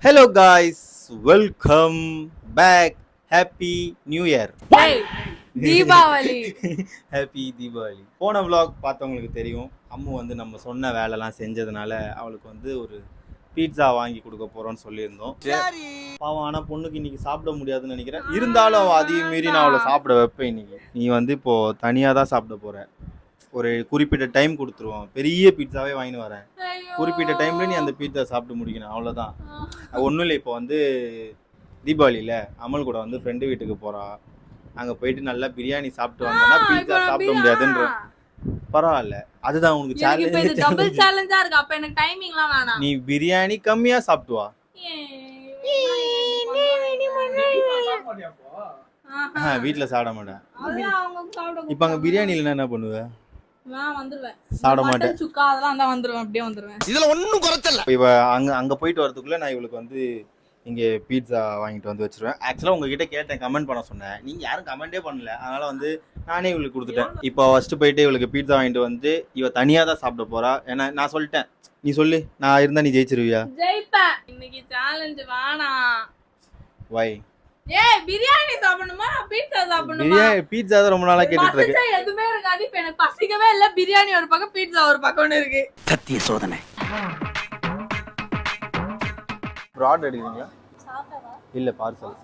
Hello guys, welcome back. Happy New Year. Deepavali. Happy Diwali. போன vlog பார்த்தவங்களுக்கு தெரியும். அம்மு வந்து நம்ம சொன்ன வேலைலாம் செஞ்சதுனால அவளுக்கு வந்து ஒரு பீட்சா வாங்கி கொடுக்க போறோம்னு சொல்லியிருந்தோம். பாவம் ஆனா பொண்ணுக்கு இன்னைக்கு சாப்பிட முடியாதுன்னு நினைக்கிறேன். இருந்தாலும் அவள் அதையும் மீறி நான் அவளை சாப்பிட வைப்பேன். இன்னைக்கு நீ வந்து இப்போ தனியாக தான் சாப்பிட போற. ஒரு குறிப்பிட்ட டைம் கொடுத்துருவோம். பெரிய பீட்சாவே வாங்கிட்டு வரேன். குறிப்பிட்ட டைம்ல நீ அந்த பீட்சா சாப்பிட்டு முடிக்கணும், அவ்வளோதான். ஒன்றும் இல்லை. இப்போ வந்து தீபாவளியில் அமல் கூட வந்து ஃப்ரெண்டு வீட்டுக்கு போகிறா. அங்கே போயிட்டு நல்லா பிரியாணி சாப்பிட்டு வந்தோம்னா பீட்சா சாப்பிட முடியாதுன்ற. பரவாயில்ல, அதுதான் உனக்கு சேலஞ்சா இருக்கு. அப்ப எனக்கு டைமிங்லாம் வேணாம். நீ பிரியாணி கம்மியா சாப்பிட்டு வா. வீட்டுல சாப்பிட மாட்டேன். இப்ப அங்க பிரியாணி இல்லைன்னா என்ன பண்ணுவ? சாப்பிட மாட்டேன். சுக்கா அதெல்லாம் தான் வந்துருவேன், அப்படியே வந்துருவேன். இதுல ஒன்னும் குறைச்சல. இவ அங்க போயிட்டு வரதுக்குள்ள நான் இவளுக்கு வந்து இங்கே பீட்சா வாங்கிட்டு வந்து வச்சிருவேன். ஆக்சுவலாக உங்ககிட்ட கேட்டேன், கமெண்ட் பண்ண சொன்னேன். நீங்கள் யாரும் கமெண்டே பண்ணல. அதனால வந்து நானே இவளுக்கு கொடுத்துட்டேன். இப்போ ஃபஸ்ட்டு போயிட்டு இவளுக்கு பீட்சா வாங்கிட்டு வந்து இவ தனியாக தான் சாப்பிட போறா. ஏன்னா நான் சொல்லிட்டேன், நீ சொல்லு, நான் இருந்தா நீ ஜெயிச்சிருவியா? ஜெயிப்பேன். இன்னைக்கு சேலஞ்ச் வேணாம். வை. பிரியாணி சாப்பிடணுமா பீட்சா சாப்பிடணுமா? பிரியாணி பீட்சா தான் ரொம்ப நாளா கேட்டுட்டு இருக்கேன். எதுவுமே இருக்காது. இப்போ எனக்கு பசிக்கவே இல்ல. பிரியாணி ஒரு பக்கம், பீட்சா ஒரு பக்கம் இருக்கு. சத்திய சோதனை. ப்ராட் எடுக்கிறீங்களா? இல்ல பார்சல்.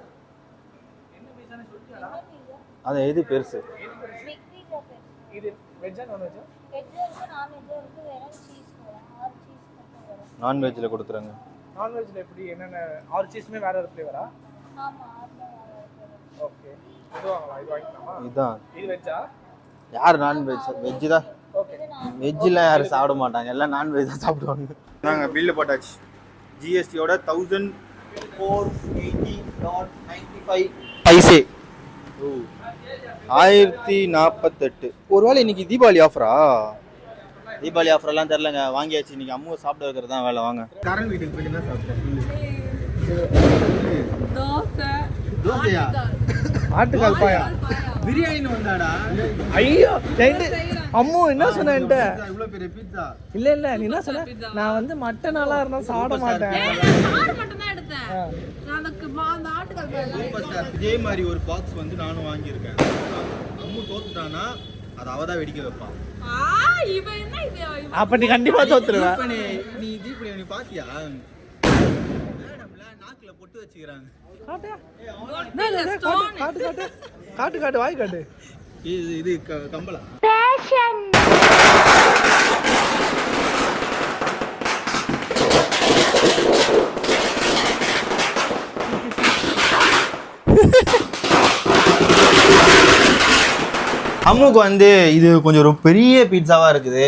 அது எது பெருசு? இது வெஜ் ஆ நான் வெஜ்? வெஜ் இருக்கு, நான் வெஜ் இருக்கு, வெறும் சீஸ் வரும். 6 சீஸ் மட்டும் வரும். நான் வெஜ்ல கொடுத்துறங்க. நான் வெஜ்ல எப்படி என்னென்ன 6 சீஸ்மே வேற வேற ஃப்ளேவரா? ஆமா, அது வேற. ஓகே. இது வாங்கலாம், இது வாங்கிக்கலாமா? இதான். இது வெஜ்ஜா? யார் நான் வெஜ்? வெஜ் தான். ஓகே. வெஜ்ல யாரும் சாப்பிட மாட்டாங்க, எல்லாம் நான் வெஜ் தான் சாப்பிடுவாங்க. நாங்க பில் போட்டாச்சு. ஜிஎஸ்டியோட 1480.95 பைசே. 1048. ஒருவேளை இன்னைக்கு தீபாவளி ஆஃபரா? தீபாவளி ஆஃபர் எல்லாம் தெரியலங்க, வாங்கியாச்சு. இன்னைக்கு அம்முவை சாப்பிட வைக்கிறது தான் வேலை. வாங்க. கரண்ட் வீட்டுக்கு போய் என்ன சாப்பிட்டேன்? தோசை. தோசையா? ஆட்டுக்கால் பாயா? பிரியாணின்னு வந்தாடா. ஐயோ ரைட்டு. அம்மு என்ன சொன்ன என்கிட்ட? இவ்வளவு பெரிய பீட்சா. இல்ல நீ என்ன சொன்ன? நான் வந்து மட்டனாலா இருந்தா சாப்பிட மாட்டேன். சாறு மட்டும் தான் எடுத்தேன். நான் அந்த ஆட்டுக்கால் பாயா. இதே மாதிரி ஒரு பாக்ஸ் வந்து நானும் வாங்கியிருக்கேன். அம்மு தோத்துட்டானா அது அவதான் வெடிக்க வைப்பான். இவன் என்ன இது? அப்ப நீ கண்டிப்பா தோத்துருவ. நீ தீபாவளி நீ பாத்தியா? மேடம்ல நாக்குல பொட்டு வச்சுக்கிறாங்க. காட்டு வாய் காட்டு. இது கம்பளா? அம்முக்கு வந்து இது கொஞ்சம் ஒரு பெரிய பீட்சாவா இருக்குது.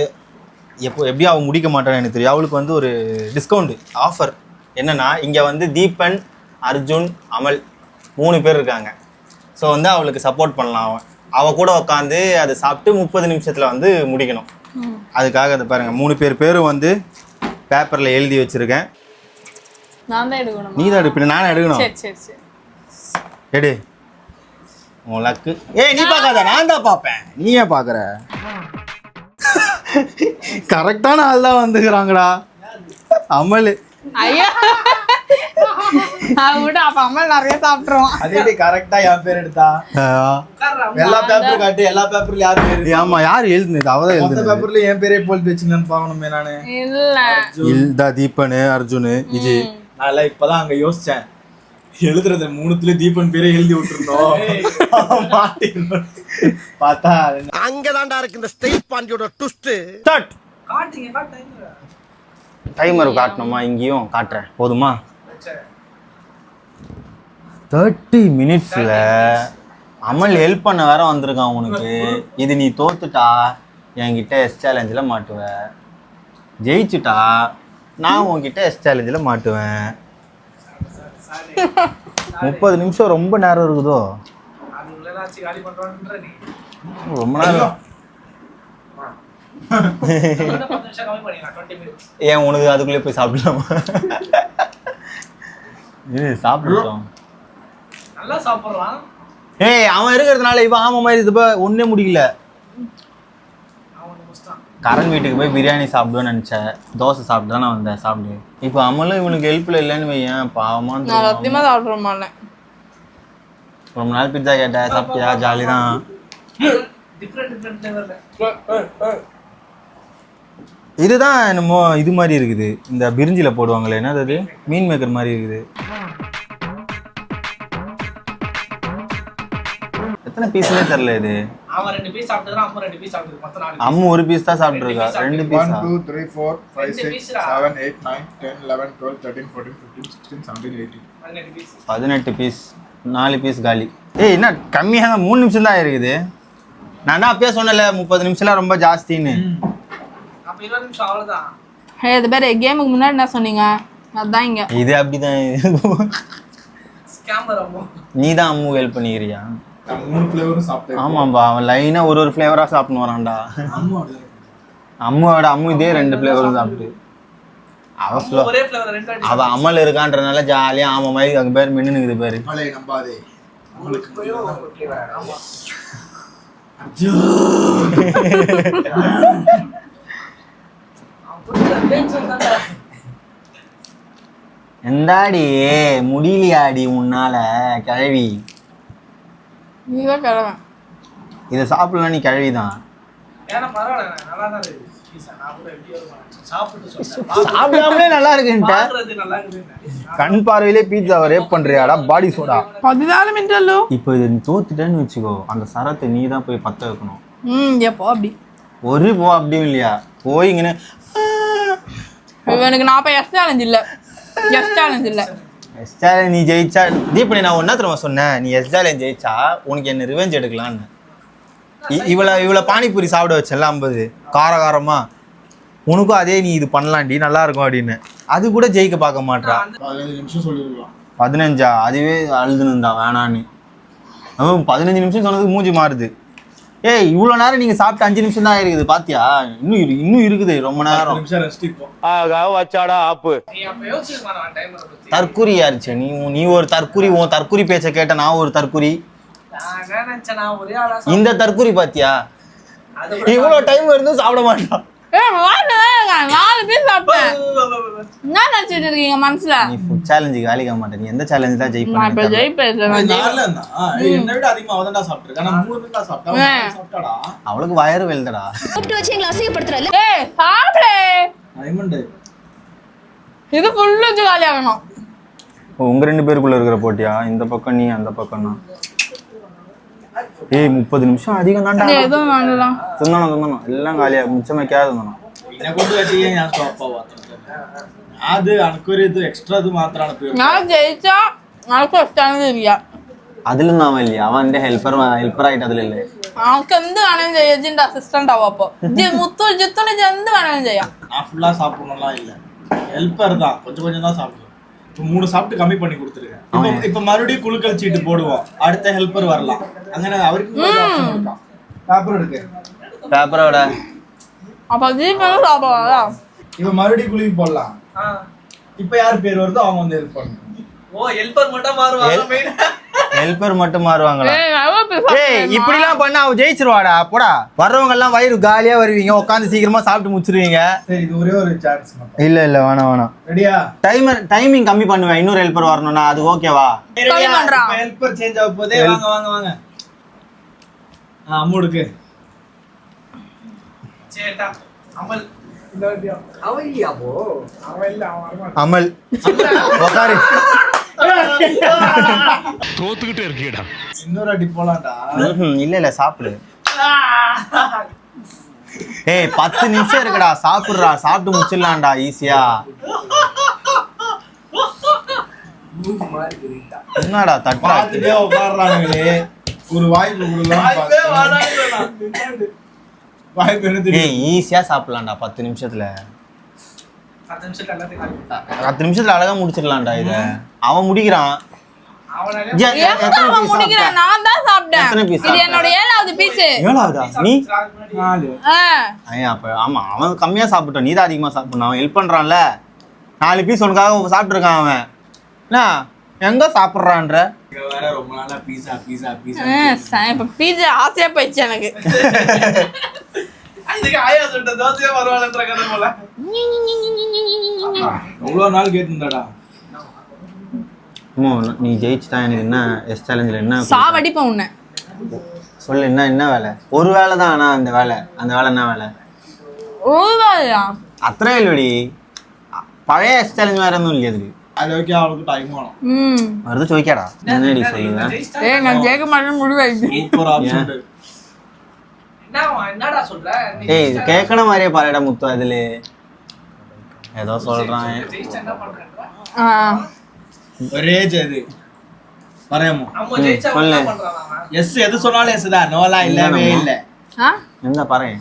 எப்படி அவள் முடிக்க மாட்டான்னு எனக்கு தெரியும். அவளுக்கு வந்து ஒரு டிஸ்கவுண்ட் ஆஃபர் என்னன்னா, இங்கே வந்து தீபன், அர்ஜுன், அமல் 3 பேர் இருக்காங்க. ஸோ வந்து அவளுக்கு சப்போர்ட் பண்ணலாம். அவள் கூட உட்காந்து அதை சாப்பிட்டு 30 நிமிஷத்தில் வந்து முடிக்கணும். அதுக்காக அதை பாருங்க, 3 பேரும் வந்து பேப்பரில் எழுதி வச்சிருக்கேன். நான் தான் எடுக்கணும். நீ தான் எடுப்ப, நானே எடுக்கணும். சரி எடு உனக்கு. நீ பார்க்காத, நான் தான் பார்ப்பேன். நீ ஏன் பார்க்குற? கரெக்டான ஆள் தான் வந்துக்கிறாங்கடா. அமல். ஐயா விட, அப்ப அம்மல் நிறைய சாப்பிட்டுருவான். அதே கரெக்டா என் பேர் எடுத்தா எல்லா பேப்பர் காட்டு. எல்லா பேப்பர்ல யார் பேரு? ஆமா, யார் எழுதுனது? அவதான் எழுதுனது. மொத்த பேப்பர்ல என் பேரே போட்டு வச்சுங்கன்னு பாக்கணுமே நானு. இல்ல தீபன், அர்ஜுன், விஜய். நான் இப்பதான் அங்க யோசிச்சேன், எழுதுறது 3த்துல தீபன் பேரே எழுதி விட்டுருந்தோம். பார்த்தா அங்கதான்டா இருக்கு இந்த ஸ்டேட் பாண்டியோட ட்விஸ்ட். ஸ்டார்ட். காட்டுங்க டைமர் காட்டணுமா? இங்கேயும் காட்டுறேன், போதுமா? 30 மினிட்ஸ்ல அமல் ஹெல்ப் பண்ண வேற வந்திருக்கான் உனக்கு. இது நீ தோத்துட்டா என்கிட்ட எஸ் சேலஞ்சில் மாட்டுவ. ஜெயிச்சுட்டா நான் உன்கிட்ட எஸ் சேலஞ்சில் மாட்டுவேன். 30 நிமிஷம் ரொம்ப நேரம் இருக்குதோ? ரொம்ப நேரம். ஏன் உனக்கு அதுக்குள்ளே போய் சாப்பிடலாமா? சாப்பிடுறோம். நல்லா சாப்பிடுறான். அவன் இருக்கிறதுனால இவன் ஆமா மாதிரி இது ஒன்னே முடியல. அவன் முடிச்சிட்டான். கரண் வீட்டுக்கு போய் பிரியாணி சாப்பிடுவேன்னு நினச்சேன். தோசை சாப்பிட்டு தான் நான் வந்தேன் சாப்பிடு. இப்போ அம்மளும் இவனுக்கு ஹெல்ப்பில் இல்லைன்னு வையேன், பாவமாக. நான் சத்தியமா சாப்பிட மாட்டேன். ரொம்ப நாள் பிட்சா கேட்டேன், சாப்பிட்டியா? ஜாலி தான். இதுதான் என்னமோ இது மாதிரி இருக்குது, இந்த பிரிஞ்சில போடுவாங்களே, என்னது அது, மீன் மேக்கர் மாதிரி இருக்குது. எத்தனை பீஸ்னே தெரியல இது. அவன் 2 பீஸ் சாப்பிட்டதுனா அம்மா 2 பீஸ் சாப்பிட்டு மொத்தம் 4. அம்மு ஒரு பீஸ் தான் சாப்பிட்டுருக்கா. 2 பீஸ். 1 2 3 4 5 6 7 8 9 10 11 12 13 14 15 16 17 18 18 பீஸ். 4 பீஸ் காலி. ஏய் என்ன கம்மியாக தான், 3 நிமிஷம் தான் இருக்குது. நான் தான் அப்பயே சொன்னல 30 நிமிஷம்லாம் ரொம்ப ஜாஸ்தின்னு. அப்ப 20 நிமிஷம் அவ்வளவுதான். இது பேர் கேமுக்கு முன்னாடி என்ன சொன்னீங்க? அதான் இங்க இது அப்படிதான். ஸ்கேமர் அம்மா. நீ தான் அம்மு ஹெல்ப் பண்ணிக்கிறியா? நான் 3 ஃப்ளேவரும் சாப்பிட்டேன். ஆமாம்பா, அவன் லைனா ஒரு ஃப்ளேவரா சாப்பிட்டு வரான்டா. அம்முவோட அம்மு இதே 2 ஃப்ளேவரும் சாப்பிட்டு ஒரே ஃப்ளேவர் 2 அடி. அவ அம்மல் இருக்கான்றனால ஜாலியா ஆமா மாதிரி அங்க பேர் மின்னுக்குது பேரு. மலை நம்பாதே. உங்களுக்கு ஃப்ளேவர். ஆமா. அஜோ. எந்தாடி முடியலையாடி உன்னால கிழவி? நீதான் கிழமை. இதை சாப்பிடலாம், நீ கிழவிதான். ஏன்னா பரவாயில்ல, நல்லா தான் இருக்கு. நான் கூட எப்படி வருவேன் சாப்பிட்டு சொன்னேன். சாப்பிடாமலே நல்லா இருக்குன்ட்ட. பாக்குறது நல்லா இருக்குன்னு. கண் பார்வையிலே பீட்சாவை ரேப் பண்றியாடா பாடி சோடா. 14 மினிட்லோ. இப்போ இது நீ தோத்துட்டேன்னு வச்சுக்கோ, அந்த சரத்தை நீ தான் போய் பத்த வைக்கணும். எப்போ அப்படி ஒரு போ அப்படியும் இல்லையா, போயிங்கன்னு இவனுக்கு நான் போய் எஸ் சேலஞ்ச் இல்ல. எஸ் சேலஞ்ச் நீ ஜெயிச்சா தீபனி, நான் ஒன்னா திரும்ப சொன்னேன், நீ எஸ் சேலஞ்ச் ஜெயிச்சா உனக்கு என்ன ரிவெஞ்ச் எடுக்கலான்னு. இவ்வளோ பானிபூரி சாப்பிட வச்சல 50 காரகாரமா, உனக்கும் அதே நீ இது பண்ணலாண்டி நல்லா இருக்கும் அப்படின்னு. அது கூட ஜெயிக்க பார்க்க மாட்டா. 15 நிமிஷம் சொல்லிருக்கலாம். 15 அதுவே அழுதுனுந்தா வேணான்னு. 15 நிமிஷம் சொன்னதுக்கு மூஞ்சி மாறுது. ஏய் இவ்வளோ நேரம் நீங்கள் சாப்பிட்டு 5 நிமிஷம் தான் இருக்குது பாத்தியா? இன்னும் இருக்குது ரொம்ப நேரம். 10 நிமிஷம் ரெஸ்ட் இப்போ. வச்சாடா ஆப்பு. நீ அப்ப யோசிச்சுமா நான் டைமர் பத்தி. தற்குறி யாருச்சு நீ ஒரு தற்குறி. உன் தற்குறி பேச்ச கேட்ட நான் ஒரு தற்குறி. நான் நினைச்சேன் நான் ஒரே ஆளா இந்த தற்குறி பாத்தியா? அது இவ்வளோ டைம் இருந்தும் சாப்பிட மாட்டான். 4 பீஸ் சாப்பிட்டேன். என்ன நினைச்சிட்டு இருக்கீங்க மனசுல? நீ ஃபுட் சேலஞ்சுக்கு வேலைக்க மாட்டேன். நீ எந்த சேலஞ்சு தான் நான் இப்ப ஜெயிப்பேன். ஜெயிப்பேன். நார்ல இருந்தா என்ன விட அதிகமா அவதான் சாப்பிட்டிருக்கா. நான் 3 மீன் தான் சாப்பிட்டேன். சாப்பிட்டாடா. அவளுக்கு வயறு வெல்தடா. கூப்பிட்டு வச்சு எங்களை அசிங்கப்படுத்துறல. ஏய் சாப்பிடு. டைமண்ட் இது ஃபுல்லு வச்சு காலி ஆகணும். உங்க 2 பேருக்குள்ள இருக்கிற போட்டியா? இந்த பக்கம் நீ அந்த பக்கம் நான். ஏய் 30 நிமிஷம் அதிகம் தான்டா. எதுவும் வேண்டாம். தின்னணும் எல்லாம் காலியா மிச்சம் வைக்காது தின்னணும். എന്നെ കൊണ്ട് പറ്റിയ ഞാൻ സ്റ്റോപ്പ് അത് അനക്കൊരു ഇത് എക്സ്ട്രാ ഇത് മാത്രമാണ്. ഞാൻ ജയിച്ചാ ആൾക്ക് ഇഷ്ടമാണ് തിരിക. അതിലൊന്നും അവൻ ഇല്ല, അവൻ എന്റെ ഹെൽപ്പറായിട്ട് അതിലല്ലേ. ആൾക്ക് എന്ത് വേണമെങ്കിലും ചെയ്യാം. ഇജിന്റെ അസിസ്റ്റന്റ് ആവും. അപ്പൊ ജിത്തുന് എന്ത് വേണമെങ്കിലും ചെയ്യാം. நான் ஃபுல்லா சாப்பிடணும்லாம் இல்ல, ஹெல்ப்பர் தான். கொஞ்சம் தான் சாப்பிடுவோம். இப்போ 3 சாப்பிட்டு கம்மி பண்ணி கொடுத்துருக்கேன். இப்போ மறுபடியும் குழுக்கள் சீட்டு போடுவோம், அடுத்த ஹெல்ப்பர் வரலாம். അങ്ങനെ അവർക്ക് பேப்பர் எடுக்க பேப்பரோட அப்ப ஜீவனும் சாப்பிடலாம். இப்போ மறுபடியும் குழுவி போடலாம். இப்போ யார் பேர் வருதோ அவங்க வந்து ஹெல்ப் பண்ணணும். ஓ ஹெல்ப்பர் மட்டும் மாறுவாங்க மெயின். ஹெல்ப்பர் மட்டும் மாறுவாங்களா? ஏய் இப்படிலாம் பண்ணா அவ ஜெயிச்சிருவாடா. போடா, வர்றவங்க எல்லாம் வயிறு காலியா வருவீங்க, உட்காந்து சீக்கிரமா சாப்பிட்டு முடிச்சிருவீங்க. சரி இது ஒரே ஒரு சான்ஸ் மட்டும். இல்ல வேணாம். ரெடியா? டைமிங் கம்மி பண்ணுவேன். இன்னொரு ஹெல்ப்பர் வரணும்னா அது ஓகேவா? கம்மி பண்றான். ஹெல்ப்பர் சேஞ்ச் ஆக போதே. வாங்க அம்முடுக்கு சேட்டா அமல் அமல் உட்காரு. தோத்துக்கிட்டே இருக்கீடா. இன்னொரு அடி போலாம்டா. இல்ல சாப்பிடு. ஏய் 10 நிமிஷம் இருக்குடா, சாப்பிடுறா. சாப்பிட்டு முடிச்சிடலாம்டா ஈஸியா. என்னடா தட்டா பாத்துட்டே உட்கார்றானுங்களே, ஒரு வாய்ப்பு கொடுக்கலாம். வாய்ப்பு என்ன? ஏய் ஈஸியா சாப்பிடலாம்டா 10 நிமிஷத்துல. 10 நிமிஷத்துல எல்லாத்தையும் 10 நிமிஷத்துல அழகா முடிச்சிடலாம்டா இத. அவன் முடிக்கிறான். அவனால எவ்வளவு அவன் முடிக்கிறான்? நான் தான் சாப்பிட்டேன். எத்தனை piece இது என்னோட 7வது பீஸ். 7வதா? நீ 4. ஐயா அப்ப ஆமா, அவன் கம்மியா சாப்பிட்டான், நீ தான் அதிகமா சாப்பிடணும். அவன் ஹெல்ப் பண்றான்ல. 4 பீஸ் உனக்காக சாப்பிட்டுருக்கான் அவன். என்ன எங்க சாப்பிட்றான்ற? வேற ரொம்ப நாளா பீஸா இப்ப பீஸா ஆசையா போயிடுச்சு எனக்கு. இதுக்கு ஆயா சுட்ட தோசையே பரவாயில்லன்ற கதை போல. எவ்வளவு நாள் கேட்டுடா. நீ ஜெயிச்சுட்டா எனக்கு என்ன எஸ் சேலஞ்சில் என்ன சாவடிப்பேன் உன்னை. சொல்லு என்ன வேலை? ஒரு வேலை தான். ஆனால் அந்த வேலை என்ன வேலை? ஓவாயா அத்தனை இல்லடி, பழைய எஸ் சேலஞ்ச் வேற எதுவும் இல்லையா அதுக்கு? அது வரைக்கும் அவளுக்கு டைம் ஆகும். வருது ചോദിക്കാടാ. என்னடி சொல்லுங்க? ஏய் நான் ஜெயிக்க மாட்டேன்னு முடிவாயிடுச்சு. Super option. என்னடா சொல்ற? ஏய் கேட்கற மாதிரியே பாருடா முத்து. அதுல ஏதோ சொல்றான். ஜெயிச்சா என்ன பண்றேன்ற? ஒரே ஜெது வரேமோ. நம்ம ஜெயிச்சா என்ன பண்றான் அவன்? எஸ் எது சொன்னாலும் எஸ் தான். நோலா இல்லவே இல்ல. என்ன பாரு.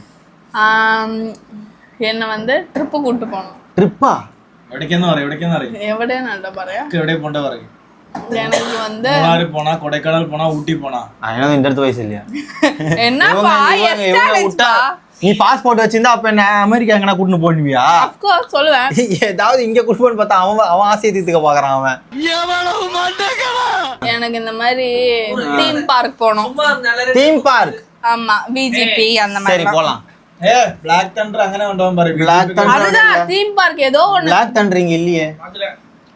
என்ன வந்து ட்ரிப்பு கூட்டு போனோம். ட்ரிப்பா? എവിടേക്കെന്ന് പറയും? എവിടേക്കെന്ന് പറയും? എവിടെ നല്ല പറയാ. എവിടെ പോണ്ട പറയും? எனக்கு வந்து மூணாறு போனா, கொடைக்கானல் போனா, ஊட்டி போனா. அதனால இந்த இடத்து வயசு இல்லையா? என்னப்பா எஸ்டா நீ பாஸ்போர்ட் வச்சிருந்தா அப்ப என்ன அமெரிக்கா எங்கனா கூட்டிட்டு போடுவியா? ஆஃப் கோர்ஸ் சொல்லுவேன். ஏதாவது இங்க கூட்டிட்டு போன்னு பார்த்தா அவன் ஆசையை தீர்த்துக்க பாக்குறான் அவன். எனக்கு இந்த மாதிரி தீம் பார்க் போனோம். சும்மா நல்ல தீம் பார்க். ஆமா விஜிபி அந்த மாதிரி. சரி போலாம். பிளாக் தண்டர் അങ്ങനെ കൊണ്ടുപോകാൻ പറയും. Black Thunder அதுதான் தீம் பார்க் ஏதோ ஒண்ணு. Black Thunder இங்க இல்லையே.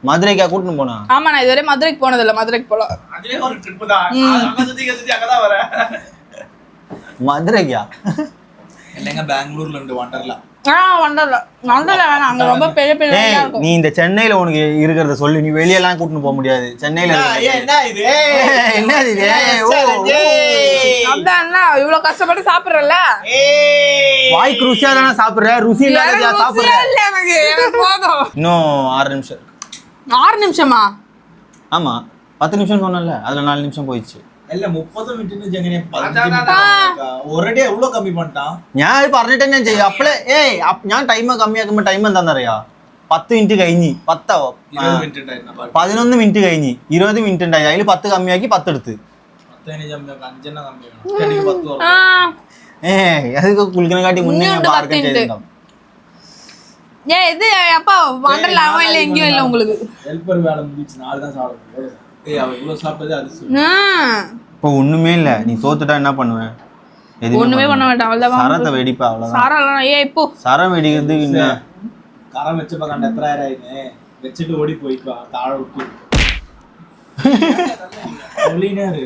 மதுரைக்கா கூட்டிட்டு போனா? ஆமா நான் இதுவரை மதுரைக்கு போனது இல்ல. மதுரைக்கு போலாம். அதுவே ஒரு ட்ரிப் தான். அங்க சுத்தி அங்க தான் வர. மதுரைக்கா? இல்லங்க பெங்களூர்ல இருந்து வண்டர்லா. வண்டர்லா வேணாம். அங்க ரொம்ப பெரிய பெரிய இதா இருக்கும். நீ இந்த சென்னையில உனக்கு இருக்கிறத சொல்லு. நீ வெளியெல்லாம் கூட்டிட்டு போக முடியாது. சென்னையில என்ன இது? என்ன இது? அதான் இவ்வளவு கஷ்டப்பட்டு சாப்பிடுறல. வாய் ருசியா தானே சாப்பிடுற. ருசி இல்லாததா சாப்பிடுற? எனக்கு போதும். இன்னும் 6 நிமிஷம். 6 நிமிஷமா? ஆமா 10 நிமிஷம் சொன்னல. அதுல 4 நிமிஷம் போயிடுச்சு. இல்ல 30 மினிட்னு ஜெங்கனே 15 മിനിറ്റ് ഒരേഡി എവ്വളോ കമ്മി പണ്ടാ. ഞാൻ ഇത് പറഞ്ഞിട്ട് ഞാൻ ചെയ്യും. അപ്പളേ ഞാൻ ടൈം കമ്മിയാക്കുമ്പോ ടൈം എന്താണെന്നറിയാ? 10 മിനിറ്റ് കഴിഞ്ഞ് 10 20 മിനിറ്റ് ഉണ്ടായിരുന്നു. 11 മിനിറ്റ് കഴിഞ്ഞ് 20 മിനിറ്റ് ഉണ്ടായി. അതിൽ 10 കമ്മിയാക്കി 10 എടുത്ത്. 10 കമ്മിയാക്കി 5 എണ്ണം കമ്മിയാണ്. എനിക്ക് 10 ഓർമ്മ. അതൊക്കെ കുളിക്കണക്കാട്ടി മുന്നേ ഞാൻ പാർക്കം ചെയ്തിട്ടുണ്ടാവും. இது அப்பா வண்டர்லாவும் இல்ல எங்கேயும் இல்ல உங்களுக்கு. ஹெல்ப்பர் வேலை முடிச்சு 4 தான் சாப்பிடுறேன். அவ இவ்வளவு சாப்பிட்டதே அதிசயம். இப்போ ஒண்ணுமே இல்ல. நீ தோத்துட்டா என்ன பண்ணுவ? ஒண்ணுமே பண்ண மாட்டேன். அவ்வளவுதான். சரத்தை வெடிப்பா அவ்வளவுதான். சரலாம் இப்போ சரம் வெடிக்கிறது இங்க கரம் வெச்சப்ப கண்ட எத்தராயிரம் ஆயினே வெச்சிட்டு ஓடி போய்ப்பா தாழ விட்டு. ஒளினரு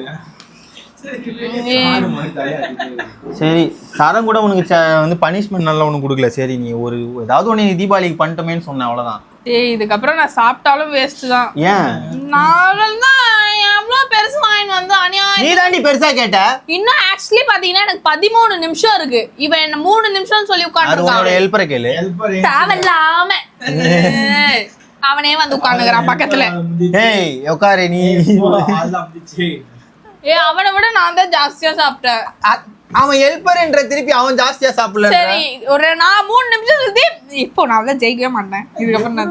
சரி சரம் கூட உனக்கு வந்து பனிஷ்மெண்ட் நல்லா ஒண்ணு கொடுக்கல. சரி நீ ஒரு ஏதாவது ஒண்ணு தீபாவளிக்கு பண்ணிட்டோமேன்னு சொன்ன அவ்வளவுதான். இதுக்கப்புறம் நான் சாப்பிட்டாலும் வேஸ்ட் தான். ஏன்? நான் எவ்வளவு பெருசு வாங்கிட்டு வந்து அநியாயம். நீ தாண்டி பெருசா கேட்ட. இன்னும் ஆக்சுவலி பாத்தீங்கன்னா எனக்கு 13 நிமிஷம் இருக்கு. இவன் என்ன 3 நிமிஷம் சொல்லி உட்கார்ந்துருக்கான். ஹெல்ப்பரை கேளு. தேவையில்லாம அவனே வந்து உட்கார்ந்துக்கிறான் பக்கத்துல. ஏய் உட்காரு நீ. அவனை விட நான் தான் ஜாஸ்தியா சாப்பிட்டேன். அவன் ஹெல்ப்பர்ன்ற திருப்பி அவன் ஜாஸ்தியா சாப்பிடல. சரி ஒரு நான் 3 நிமிஷம் சுத்தி இப்போ நான் தான் ஜெயிக்கவே மாட்டேன். இதுக்கப்புறம் நான்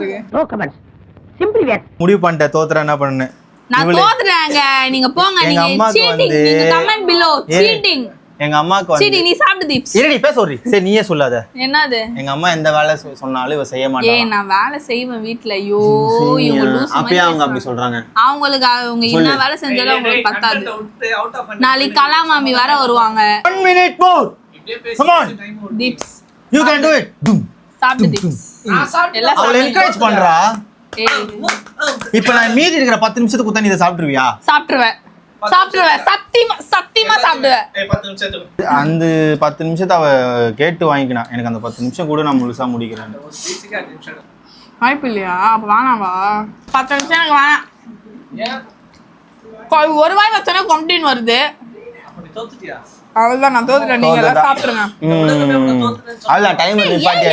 முடிவு பண்ணிட்டேன். தோத்துற என்ன பண்ணு? நான் தோத்துறேங்க. நீங்க போங்க. நீங்க சீட்டிங். நீங்க கமெண்ட் பிலோ சீட்டிங். எங்க அம்மாக்கு வந்து சீட்டிங். நீ சாப்பிடு தீப்ஸ். இருடி பேச சொல்றீ. சரி நீயே சொல்லாத. என்னது? எங்க அம்மா எந்த வேலை சொன்னாலும் இவ செய்ய மாட்டா. நான் வேலை செய்வேன் வீட்ல. ஐயோ இவங்க லூஸ். அப்பயே அவங்க அப்படி சொல்றாங்க. அவங்களுக்கு அவங்க என்ன வேலை செஞ்சாலும் அவங்களுக்கு பத்தாது. நாளைக்கு கலா மாமி வர வருவாங்க. 1 minute more. Come on. தீப்ஸ் You can do it. சாப்பிடு தீப்ஸ். எல்லாம் அவளை என்கரேஜ் பண்றா. இப்போ நான் மீதி இருக்கிற 10 நிமிஷத்துக்கு குத்தா நீ இதை சாப்பிட்டுருவியா? சாப்பிட்டுருவேன். சத்தியமா சாப்பிடுவேன். 10 நிமிஷத்துக்கு அந்த 10 நிமிஷத்தை அவ கேட்டு வாங்கிக்கணும். எனக்கு அந்த 10 நிமிஷம் கூட நான் முழுசா முடிக்கிறேன். வாய்ப்பு இல்லையா? அப்ப வேணாவா? 10 நிமிஷம் எனக்கு வேணாம். ஒரு வாய் வச்சானே கம்ப்ளீன் வருது. அவ்வளவுதான் நான் தோத்துட்டேன். நீங்க எல்லாம் சாப்பிடுங்க. அவ்வளவுதான் டைம்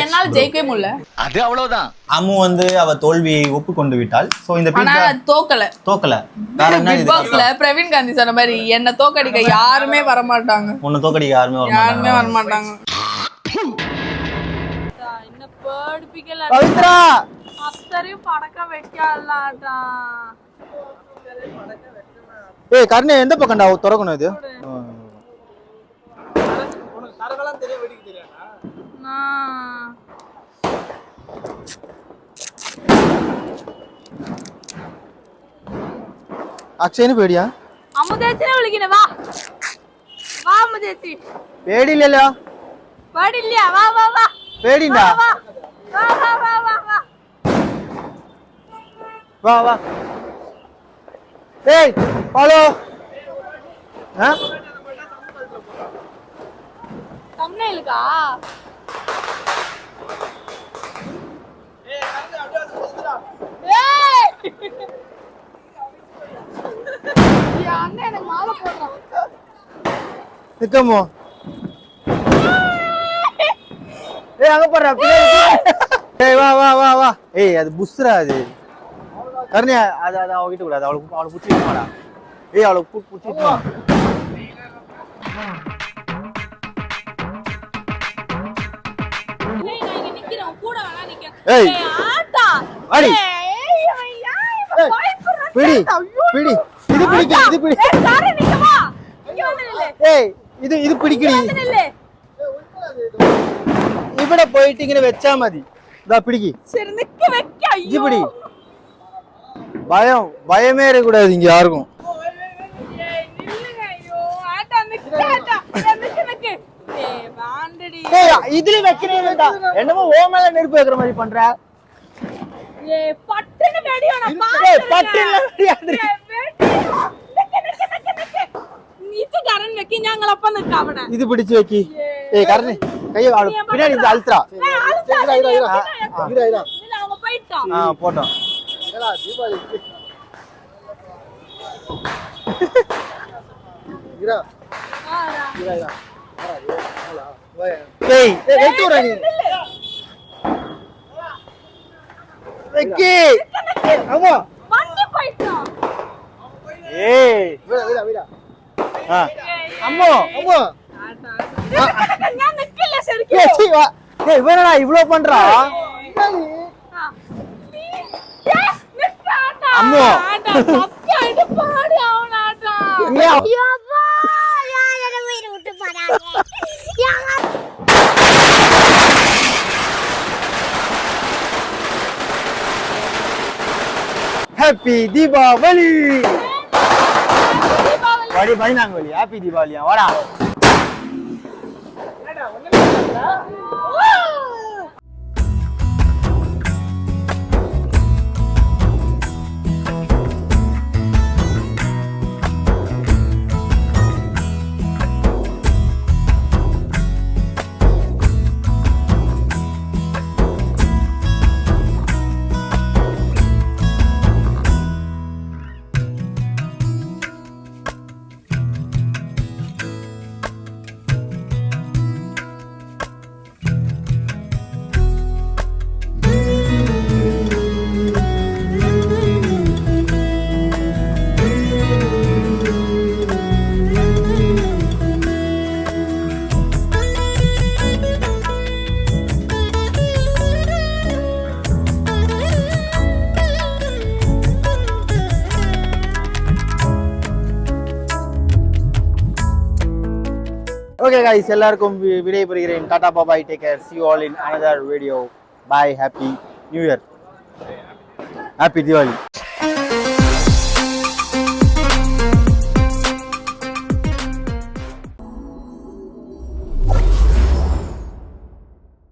என்னால ஜெயிக்கவே முடியல. அது அவ்வளவுதான். அம்மு வந்து அவ தோல்வியை ஒப்புக்கொண்டு விட்டாள். சோ இந்த ஆனா தோக்கல. வேற என்ன இது? பாக்ஸ்ல பிரவீன் காந்தி சொன்ன மாதிரி என்ன தோக்கடிக்க யாருமே வர மாட்டாங்க. உன்னை தோக்கடிக்க யாருமே வர மாட்டாங்க. என்ன பேடிபிக்கல. பவித்ரா அத்தரையும் படக்க வைக்கலாடா. ஏய் கர்ணே எந்த பக்கம்டா திறக்கணும் இது? தரகலாம் தெரிய வெடிக்கு தெரியாதா? അക്ഷയന് പേടിയാ? അമ്മുദേച്ചിനെ വിളിക്കണേ. വാ വാ അമ്മുദേച്ചി. പേടിയില്ലല്ലോ. பாடி இல்லையா வா வா வா பேடிண்டா வா வா வா வா வா வா வா வா ஏய் ஹலோ தம்ப்நெயிலுக்கா ஏய் யா அண்ணா எனக்கு மாலை போடுறான் நிக்கமோ ஏய் அங்க போறா ஏய் வா வா வா வா ஏய் அது புஸ்ரா அது கர்ணியா அது அது அவ கிட்ட கூடாது அவளை புடிச்சிட்டு போடா ஏய் அவளை புடிச்சிட்டு போ ஏய் நான் இங்க நிக்கிறேன் கூட வேணா நிக்கிறேன் ஏய். ஆட்டா வாடி. ஏய் ஐயா பிடி பிடி இது பிடிக்கு இது பிடி ஏய் சாரி நிக்க வா இங்க வந்து நில்லு ஏய் இது பிடிக்கடி வந்து நில்லு ഇവിടെ പോയിട്ട് ഇങ്ങനെ വെച്ചാ മതി ഇതാ പിടിക്ക് சரி நிக்க வைக்க ഇത് ஐயோ പിടി ഭയമേ കൂടാது இங்க யாருக்கும் ஏய் நில்லுங்க ஐயோ ஆட்டா நிக்க ஆட்டா நிக்க நிக்க ஏய் வாண்டடி ஏய் இதுல வைக்கிறேன்டா என்னமோ ஓ மேல நெருப்பு வைக்கிற மாதிரி பண்ற ஏய் பட்டுன்னு வெடியா நான் ஏய் பட்டுல வெடியாது ഇത് കരൺ വെക്കി ഞങ്ങളപ്പം നിൽക്കാം അവിടെ ഇത് പിടിച്ചു വെക്കി ഏയ് കരണ് കൈ പിന്നാടി ഇത് അൾട്രാ அவங்க போயிட்டோம் ആ പോട്ടോ ഏയ് വെച്ചൂടാ നീ വെക്കി അമ്മോ വണ്ടി പോയിട്ടோம் ഏയ് ആ അമ്മോ അമ്മോ ഞാൻ നിക്കില്ല ശരിക്കും ஏய் சீ வா ஏய் இவனடா இவ்ளோ பண்றா அம்மோ. பாடு அவனாட்டா யப்பா யார உயிர் விட்டு போறாங்க ஹாப்பி தீபாவளி வாடி பைனாங்கோலி ஹாப்பி தீபாவளியா வாடா Okay guys, எல்லாருக்கும் விடைபெறுகிறேன். Tata bye bye, take care. See you all in another video. Bye, happy new year. Happy Diwali.